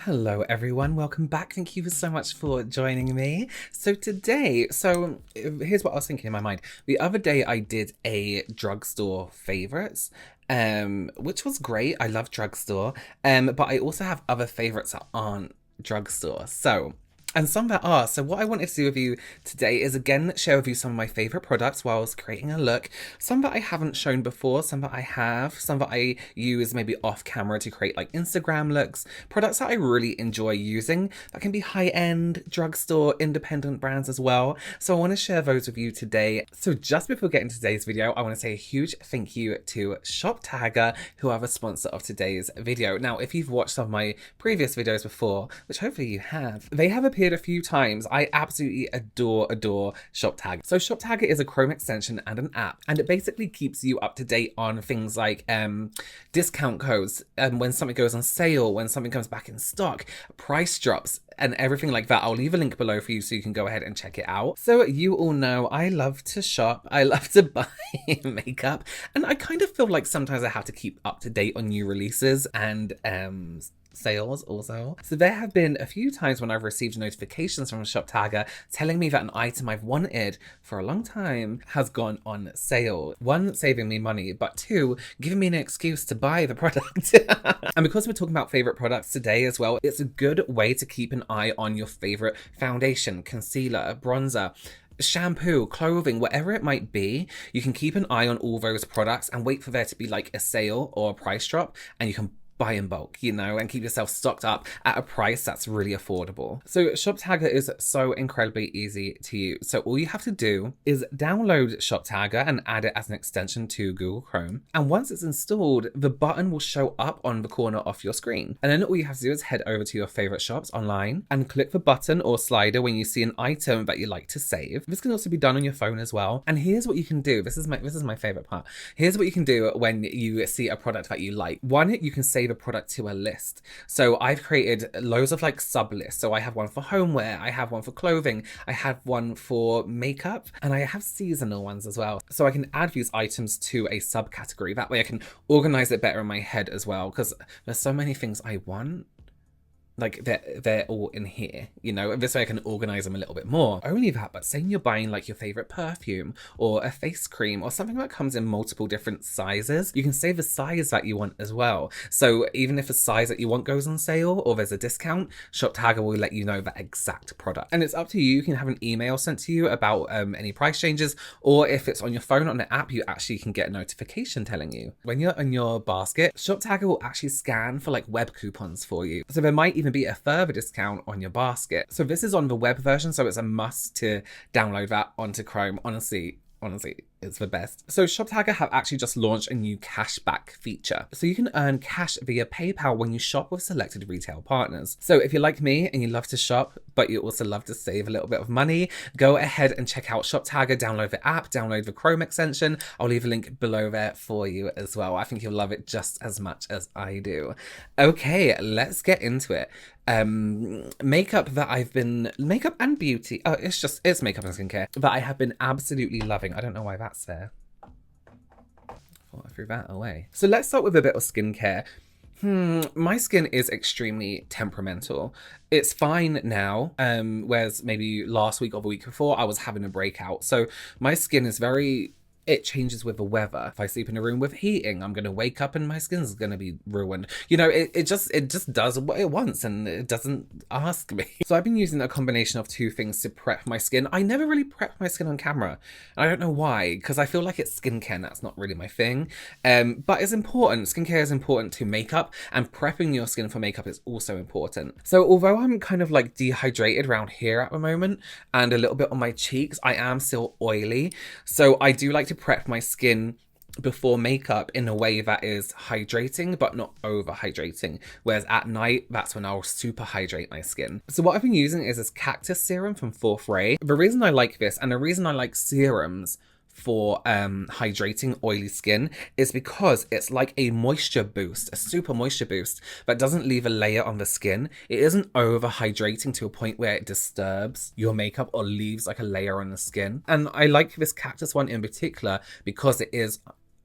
Hello everyone, welcome back. Thank you so much for joining me. So here's what I was thinking in my mind. The other day I did a drugstore favorites, which was great. I love drugstore, but I also have other favorites that aren't drugstore. And some that are. So what I wanted to do with you today is again share with you some of my favorite products while I was creating a look. Some that I haven't shown before, some that I have, some that I use maybe off camera to create like Instagram looks. Products that I really enjoy using that can be high-end, drugstore, independent brands as well. So I want to share those with you today. So just before getting to today's video, I want to say a huge thank you to Shoptagr, who are the sponsor of today's video. Now, if you've watched some of my previous videos before, which hopefully you have, they have appeared a few times. I absolutely adore Shoptagr. So Shoptagr is a Chrome extension and an app, and it basically keeps you up to date on things like discount codes, when something goes on sale, when something comes back in stock, price drops, and everything like that. I'll leave a link below for you so you can go ahead and check it out. So you all know I love to shop, I love to buy makeup, and I kind of feel like sometimes I have to keep up to date on new releases and sales also. So there have been a few times when I've received notifications from Shoptagr telling me that an item I've wanted for a long time has gone on sale. One, saving me money, but two, giving me an excuse to buy the product. And because we're talking about favorite products today as well, it's a good way to keep an eye on your favorite foundation, concealer, bronzer, shampoo, clothing, whatever it might be. You can keep an eye on all those products and wait for there to be like a sale or a price drop, and you can buy in bulk, you know, and keep yourself stocked up at a price that's really affordable. So Shoptagr is so incredibly easy to use. So all you have to do is download Shoptagr and add it as an extension to Google Chrome. And once it's installed, the button will show up on the corner of your screen. And then all you have to do is head over to your favorite shops online and click the button or slider when you see an item that you like to save. This can also be done on your phone as well. And here's what you can do. This is my favorite part. Here's what you can do when you see a product that you like. One, you can save a product to a list. So I've created loads of like sub lists. So I have one for homeware, I have one for clothing, I have one for makeup, and I have seasonal ones as well. So I can add these items to a subcategory. That way I can organize it better in my head as well, because there's so many things I want. Like they're all in here, you know, and this way I can organize them a little bit more. Only that, but saying you're buying like your favorite perfume or a face cream or something that comes in multiple different sizes, you can save the size that you want as well. So even if the size that you want goes on sale or there's a discount, Shoptagr will let you know that exact product. And it's up to you. You can have an email sent to you about any price changes, or if it's on your phone on the app, you actually can get a notification telling you. When you're in your basket, Shoptagr will actually scan for like web coupons for you. So there might even be a further discount on your basket. So this is on the web version, so it's a must to download that onto Chrome. Honestly, it's the best. So Shoptagr have actually just launched a new cashback feature. So you can earn cash via PayPal when you shop with selected retail partners. So if you're like me and you love to shop, but you also love to save a little bit of money, go ahead and check out Shoptagr, download the app, download the Chrome extension. I'll leave a link below there for you as well. I think you'll love it just as much as I do. Okay, let's get into it. Makeup and beauty. Oh, it's makeup and skincare that I have been absolutely loving. I don't know why that's there. I threw that away. So let's start with a bit of skincare. My skin is extremely temperamental. It's fine now, whereas maybe last week or the week before I was having a breakout. So my skin is it changes with the weather. If I sleep in a room with heating, I'm gonna wake up and my skin's gonna be ruined. You know, it just does what it wants and it doesn't ask me. So I've been using a combination of two things to prep my skin. I never really prep my skin on camera. I don't know why, because I feel like it's skincare and that's not really my thing. But it's important. Skincare is important to makeup, and prepping your skin for makeup is also important. So although I'm kind of like dehydrated around here at the moment and a little bit on my cheeks, I am still oily. So I do like to prep my skin before makeup in a way that is hydrating but not over hydrating, whereas at night that's when I'll super hydrate my skin. So what I've been using is this Cactus serum from Fourthray. The reason I like this, and the reason I like serums for hydrating oily skin, is because it's like a moisture boost, a super moisture boost that doesn't leave a layer on the skin. It isn't over hydrating to a point where it disturbs your makeup or leaves like a layer on the skin. And I like this Cactus one in particular because it is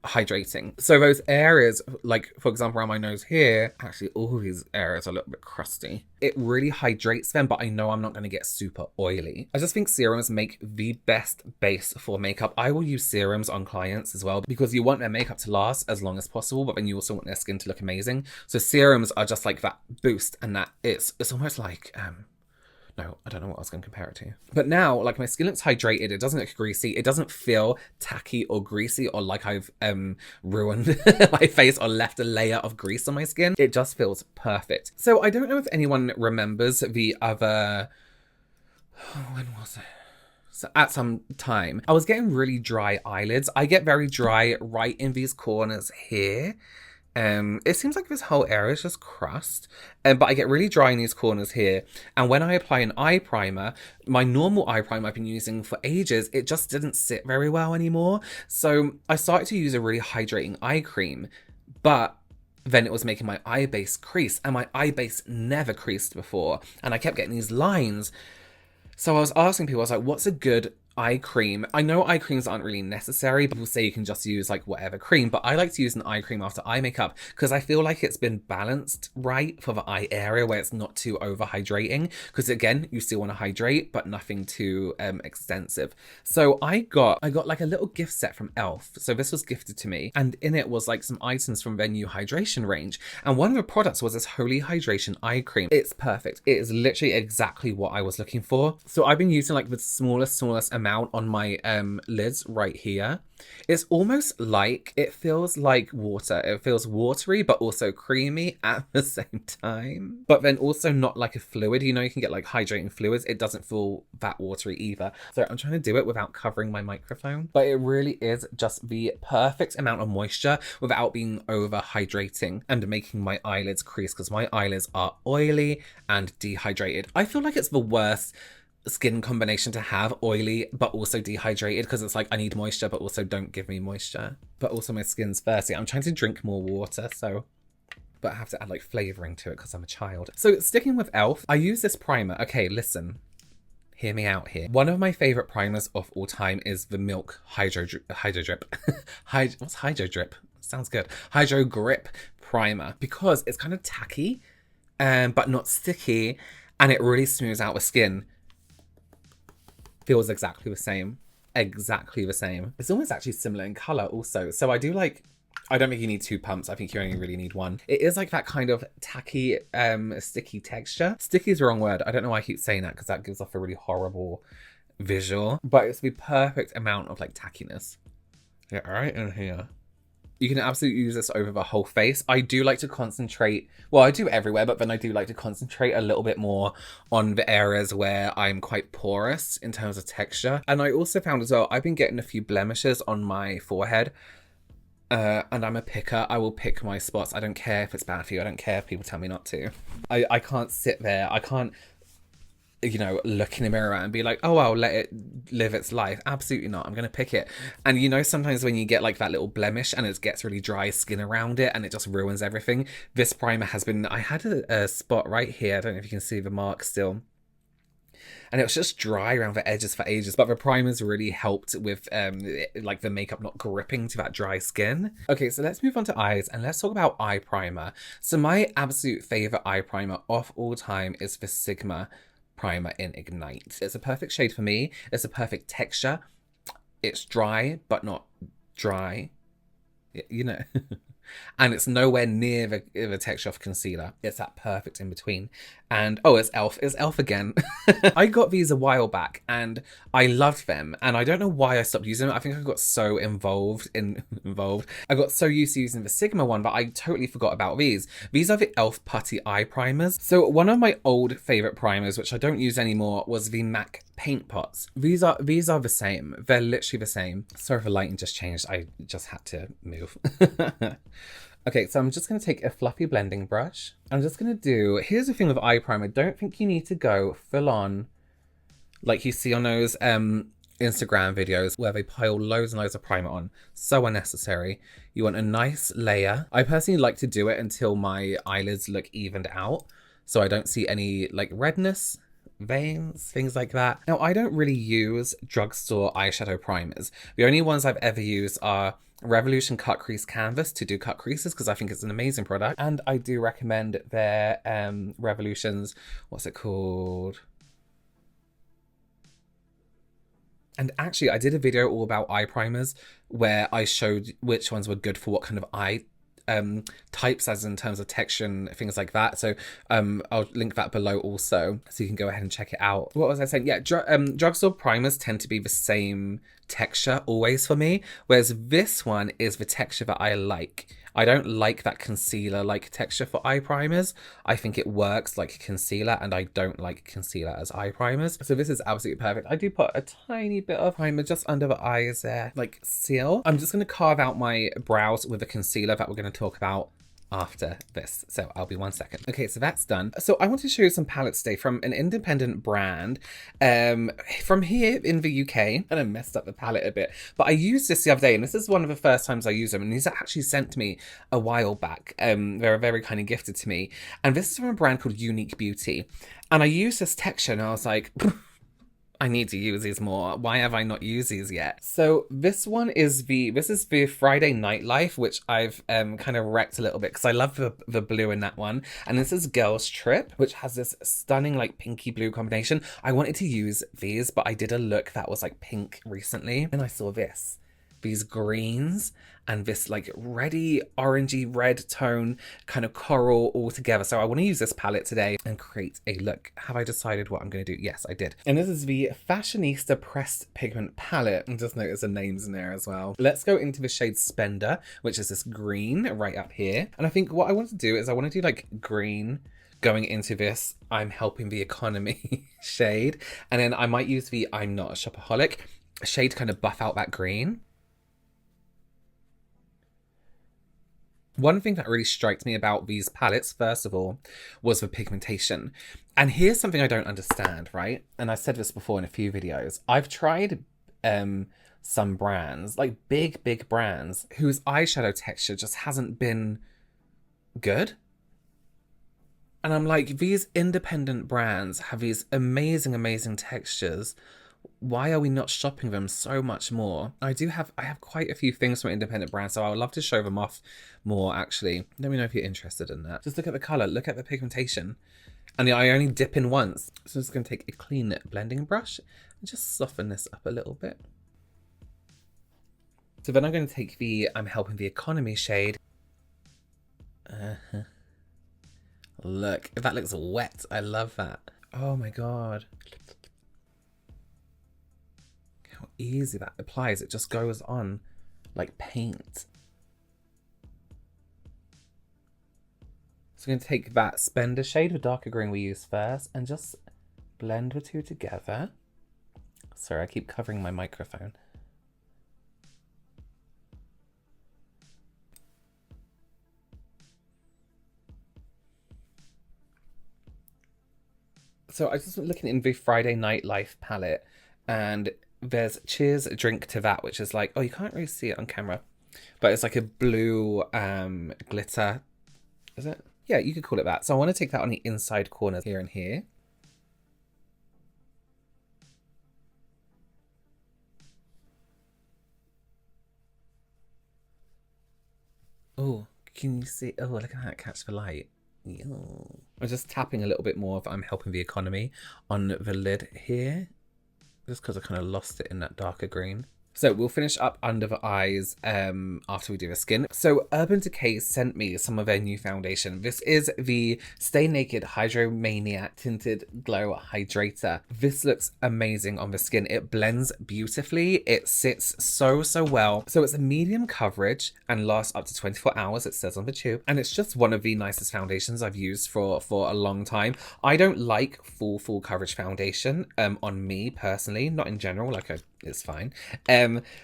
hydrating. So those areas, like for example around my nose here, actually all these areas are a little bit crusty. It really hydrates them, but I know I'm not going to get super oily. I just think serums make the best base for makeup. I will use serums on clients as well because you want their makeup to last as long as possible, but then you also want their skin to look amazing. So serums are just like that boost, and that it's almost like no, I don't know what I was going to compare it to. But now, like, my skin looks hydrated. It doesn't look greasy. It doesn't feel tacky or greasy or like I've ruined my face or left a layer of grease on my skin. It just feels perfect. So I don't know if anyone remembers the other... when was it? So at some time, I was getting really dry eyelids. I get very dry right in these corners here. It seems like this whole area is just crust, but I get really dry in these corners here. And when I apply an eye primer, my normal eye primer I've been using for ages, it just didn't sit very well anymore. So I started to use a really hydrating eye cream, but then it was making my eye base crease, and my eye base never creased before. And I kept getting these lines. So I was asking people, I was like, what's a good eye cream? I know eye creams aren't really necessary. People say you can just use like whatever cream, but I like to use an eye cream after eye makeup because I feel like it's been balanced right for the eye area where it's not too over hydrating, because again, you still want to hydrate but nothing too extensive. So I got like a little gift set from e.l.f. So this was gifted to me, and in it was like some items from their new hydration range, and one of the products was this Holy Hydration eye cream. It's perfect. It is literally exactly what I was looking for. So I've been using like the smallest amount on my lids right here. It's almost like, it feels like water. It feels watery but also creamy at the same time, but then also not like a fluid. You know, you can get like hydrating fluids. It doesn't feel that watery either. So I'm trying to do it without covering my microphone, but it really is just the perfect amount of moisture without being over hydrating and making my eyelids crease, because my eyelids are oily and dehydrated. I feel like it's the worst skin combination to have, oily but also dehydrated, because it's like I need moisture but also don't give me moisture, but also my skin's thirsty. I'm trying to drink more water, so, but I have to add like flavoring to it because I'm a child. So sticking with e.l.f., I use this primer. Okay, listen, hear me out here. One of my favorite primers of all time is the Milk Hydro Drip. What's Hydro Drip? Sounds good. Hydro Grip primer, because it's kind of tacky but not sticky, and it really smooths out the skin. Feels exactly the same. Exactly the same. It's almost actually similar in colour also. So I do like, I don't think you need 2 pumps. I think you only really need 1. It is like that kind of tacky, sticky texture. Sticky is the wrong word. I don't know why I keep saying that because that gives off a really horrible visual. But it's the perfect amount of like tackiness. Yeah, right in here. You can absolutely use this over the whole face. I do like to concentrate, well, I do everywhere, but then I do like to concentrate a little bit more on the areas where I'm quite porous in terms of texture. And I also found as well, I've been getting a few blemishes on my forehead. And I'm a picker. I will pick my spots. I don't care if it's bad for you. I don't care if people tell me not to. I can't sit there. I can't, you know, look in the mirror and be like, oh, I'll let it live its life. Absolutely not. I'm going to pick it. And you know, sometimes when you get like that little blemish and it gets really dry skin around it and it just ruins everything. This primer has been, I had a spot right here. I don't know if you can see the mark still. And it was just dry around the edges for ages. But the primers really helped with like the makeup not gripping to that dry skin. Okay, so let's move on to eyes and let's talk about eye primer. So my absolute favorite eye primer of all time is the Sigma primer in Ignite. It's a perfect shade for me. It's a perfect texture. It's dry, but not dry. You know. And it's nowhere near the texture of concealer. It's that perfect in between. And oh, it's e.l.f. It's e.l.f. again. I got these a while back and I loved them. And I don't know why I stopped using them. I think I got so involved. I got so used to using the Sigma one, but I totally forgot about these. These are the e.l.f. Putty Eye Primers. So one of my old favorite primers, which I don't use anymore, was the MAC Paint Pots. These are the same. They're literally the same. Sorry if the lighting just changed. I just had to move. Okay, so I'm just going to take a fluffy blending brush. I'm just going to do, here's the thing with eye primer. Don't think you need to go full on like you see on those Instagram videos where they pile loads and loads of primer on. So unnecessary. You want a nice layer. I personally like to do it until my eyelids look evened out, so I don't see any like redness, veins, things like that. Now, I don't really use drugstore eyeshadow primers. The only ones I've ever used are Revolution Cut Crease Canvas to do cut creases because I think it's an amazing product. And I do recommend their Revolution's, what's it called? And actually, I did a video all about eye primers where I showed which ones were good for what kind of eye types, as in terms of texture and things like that. So I'll link that below also, so you can go ahead and check it out. What was I saying? Yeah, drugstore primers tend to be the same texture always for me, whereas this one is the texture that I like. I don't like that concealer like texture for eye primers. I think it works like concealer, and I don't like concealer as eye primers. So this is absolutely perfect. I do put a tiny bit of primer just under the eyes there, like seal. I'm just going to carve out my brows with a concealer that we're going to talk about after this. So I'll be 1 second. Okay, so that's done. So I want to show you some palettes today from an independent brand from here in the UK. And I messed up the palette a bit, but I used this the other day, and this is one of the first times I use them, and these are actually sent to me a while back. They're very kind of gifted to me, and this is from a brand called Uonique Beauty, and I used this texture and I was like, I need to use these more. Why have I not used these yet? So this one is the Friday Nightlife, which I've kind of wrecked a little bit because I love the blue in that one. And this is Girls Trip, which has this stunning like pinky blue combination. I wanted to use these, but I did a look that was like pink recently, and I saw these greens and this like reddy orangey red tone kind of coral all together. So I want to use this palette today and create a look. Have I decided what I'm going to do? Yes, I did. And this is the Fashionista Pressed Pigment Palette. And just notice the names in there as well. Let's go into the shade Spender, which is this green right up here. And I think what I want to do is I want to do like green going into this I'm Helping the Economy shade. And then I might use the I'm Not a Shopaholic shade to kind of buff out that green. One thing that really strikes me about these palettes, first of all, was the pigmentation. And here's something I don't understand, right? And I said this before in a few videos. I've tried some brands, like big brands, whose eyeshadow texture just hasn't been good. And I'm like, these independent brands have these amazing textures. Why are we not shopping them so much more? I have quite a few things from independent brands, so I would love to show them off more, actually. Let me know if you're interested in that. Just look at the colour, look at the pigmentation. And I only dip in once. So I'm just going to take a clean blending brush and just soften this up a little bit. So then I'm going to take the I'm Helping the Economy shade. Look, that looks wet. I love that. Oh my god. How easy that applies. It just goes on like paint. So I'm going to take that Spender shade, the darker green we used first, and just blend the two together. Sorry, I keep covering my microphone. So I just was looking in the Friday Nightlife palette, and there's Cheers Drink to That, which is like, oh, you can't really see it on camera, but it's like a blue glitter, is it? Yeah, you could call it that. So I want to take that on the inside corners here and here. Oh, can you see? Oh, look at that, catch the light. I'm just tapping a little bit more of I'm Helping the Economy on the lid here, just because I kind of lost it in that darker green. So we'll finish up under the eyes after we do the skin. So Urban Decay sent me some of their new foundation. This is the Stay Naked Hydromania Tinted Glow Hydrator. This looks amazing on the skin. It blends beautifully. It sits so well. So it's a medium coverage and lasts up to 24 hours, it says on the tube. And it's just one of the nicest foundations I've used for a long time. I don't like full coverage foundation on me personally, not in general, like it's fine.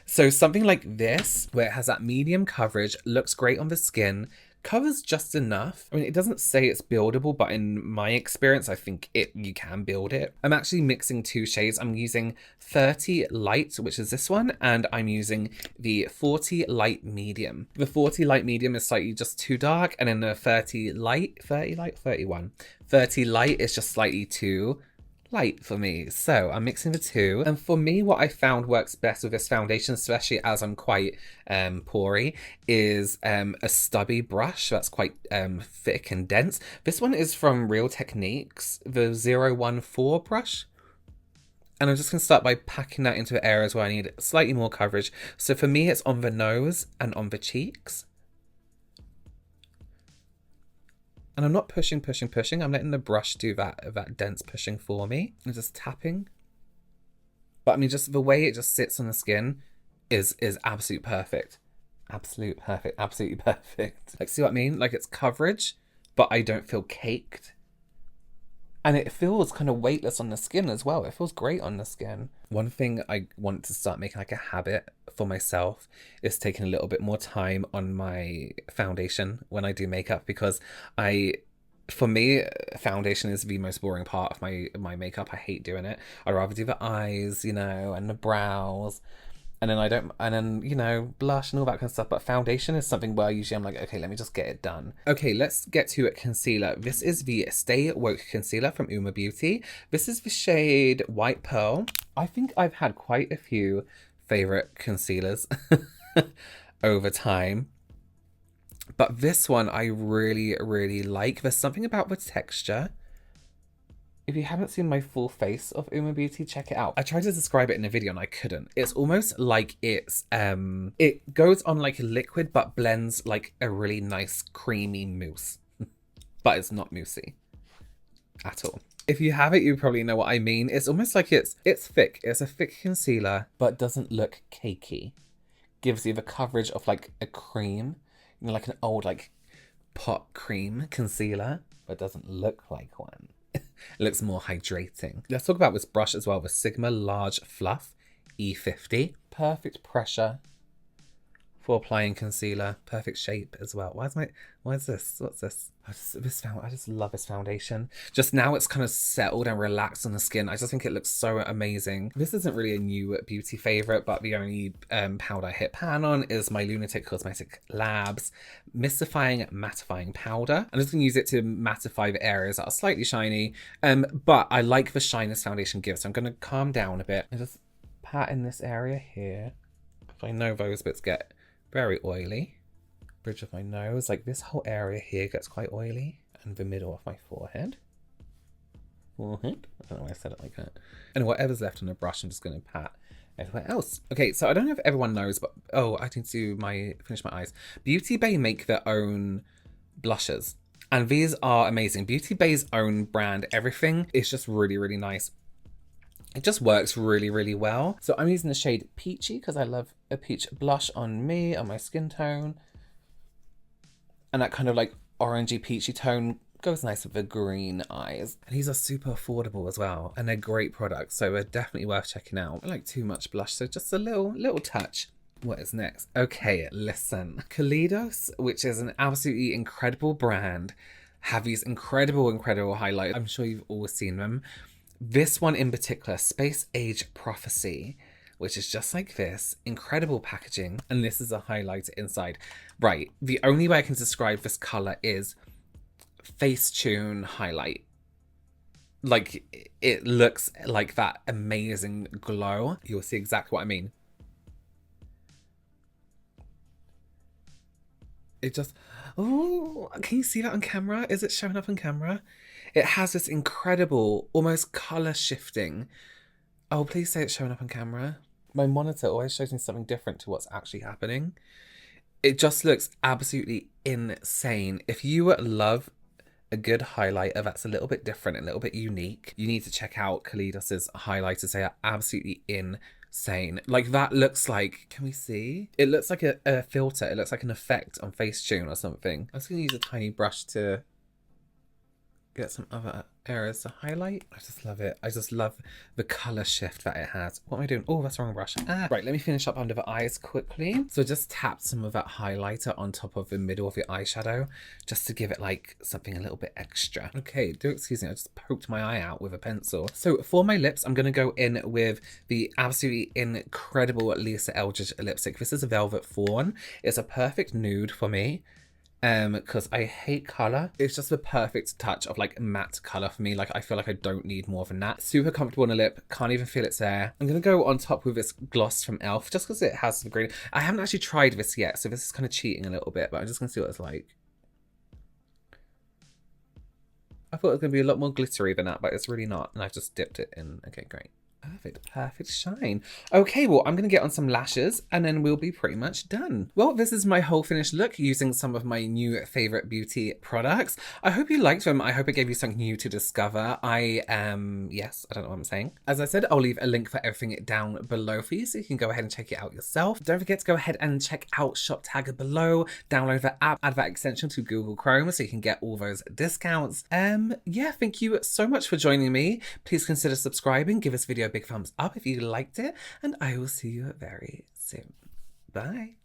So something like this, where it has that medium coverage, looks great on the skin, covers just enough. I mean, it doesn't say it's buildable, but in my experience, I think you can build it. I'm actually mixing two shades. I'm using 30 Light, which is this one, and I'm using the 40 Light Medium. The 40 Light Medium is slightly just too dark, and then the 30 Light is just slightly too light for me. So I'm mixing the two. And for me, what I found works best with this foundation, especially as I'm quite pory, is a stubby brush that's quite thick and dense. This one is from Real Techniques, the 014 brush. And I'm just going to start by packing that into areas where I need slightly more coverage. So for me, it's on the nose and on the cheeks. And I'm not pushing. I'm letting the brush do that dense pushing for me. I'm just tapping. But I mean, just the way it just sits on the skin is absolute perfect. Absolutely perfect. Like, see what I mean? Like, it's coverage, but I don't feel caked. And it feels kind of weightless on the skin as well. It feels great on the skin. One thing I want to start making like a habit for myself is taking a little bit more time on my foundation when I do makeup, because for me, foundation is the most boring part of my makeup. I hate doing it. I'd rather do the eyes, you know, and the brows. And then you know, blush and all that kind of stuff. But foundation is something where usually I'm like, okay, let me just get it done. Okay, let's get to concealer. This is the Stay Woke Concealer from Uoma Beauty. This is the shade White Pearl. I think I've had quite a few favorite concealers over time. But this one I really, really like. There's something about the texture. If you haven't seen my full face of Uoma Beauty, check it out. I tried to describe it in a video and I couldn't. It's almost like it's, it goes on like a liquid but blends like a really nice creamy mousse. But it's not moussey at all. If you have it, you probably know what I mean. It's almost like it's thick. It's a thick concealer, but doesn't look cakey. Gives you the coverage of like a cream, you know, like an old like pot cream concealer, but doesn't look like one. It looks more hydrating. Let's talk about this brush as well, the Sigma Large Fluff E50. Perfect pressure for applying concealer. Perfect shape as well. Why is this? What's this? I just love this foundation. Just now it's kind of settled and relaxed on the skin. I just think it looks so amazing. This isn't really a new beauty favorite, but the only powder I hit pan on is my Lunatick Cosmetic Labs Mystifying Mattifying Powder. I'm just going to use it to mattify the areas that are slightly shiny, but I like the shyness foundation gives, so I'm going to calm down a bit and just pat in this area here. If I know those bits get very oily. Bridge of my nose, like this whole area here gets quite oily, and the middle of my forehead. I don't know why I said it like that. And whatever's left on the brush, I'm just going to pat everywhere else. Okay, so I don't know if everyone knows, but I need to finish my eyes. Beauty Bay make their own blushes, and these are amazing. Beauty Bay's own brand, everything is just really, really nice. It just works really, really well. So I'm using the shade Peachy because I love a peach blush on me, on my skin tone. And that kind of like orangey peachy tone goes nice with the green eyes. And these are super affordable as well. And they're great products, so they're definitely worth checking out. I like too much blush, so just a little touch. What is next? Okay, listen. Kaleidos, which is an absolutely incredible brand, have these incredible highlights. I'm sure you've all seen them. This one in particular, Space Age Prophecy, which is just like this, incredible packaging, and this is a highlighter inside. Right, the only way I can describe this colour is Facetune highlight. Like, it looks like that amazing glow. You'll see exactly what I mean. It just, oh, can you see that on camera? Is it showing up on camera? It has this incredible, almost colour shifting. Oh, please say it's showing up on camera. My monitor always shows me something different to what's actually happening. It just looks absolutely insane. If you love a good highlighter that's a little bit different, a little bit unique, you need to check out Kaleidos' highlighters. They are absolutely insane. Like, that looks like, can we see? It looks like a filter. It looks like an effect on Facetune or something. I'm just going to use a tiny brush to get some other areas to highlight. I just love it. I just love the colour shift that it has. What am I doing? Oh, that's the wrong brush. Right, let me finish up under the eyes quickly. So just tap some of that highlighter on top of the middle of your eyeshadow, just to give it like something a little bit extra. Okay, do excuse me, I just poked my eye out with a pencil. So for my lips, I'm going to go in with the absolutely incredible Lisa Eldridge lipstick. This is a Velvet Fawn. It's a perfect nude for me. because I hate color. It's just the perfect touch of like matte color for me. Like I feel like I don't need more than that. Super comfortable on the lip, can't even feel it's there. I'm gonna go on top with this gloss from e.l.f. just because it has some green. I haven't actually tried this yet, so this is kind of cheating a little bit, but I'm just gonna see what it's like. I thought it was gonna be a lot more glittery than that, but it's really not, and I've just dipped it in. Okay, great. Perfect shine. Okay, well, I'm going to get on some lashes and then we'll be pretty much done. Well, this is my whole finished look using some of my new favorite beauty products. I hope you liked them. I hope it gave you something new to discover. Yes, I don't know what I'm saying. As I said, I'll leave a link for everything down below for you so you can go ahead and check it out yourself. Don't forget to go ahead and check out Shoptagr below. Download the app, add that extension to Google Chrome so you can get all those discounts. Yeah, thank you so much for joining me. Please consider subscribing, give this video a big thumbs up if you liked it, and I will see you very soon. Bye.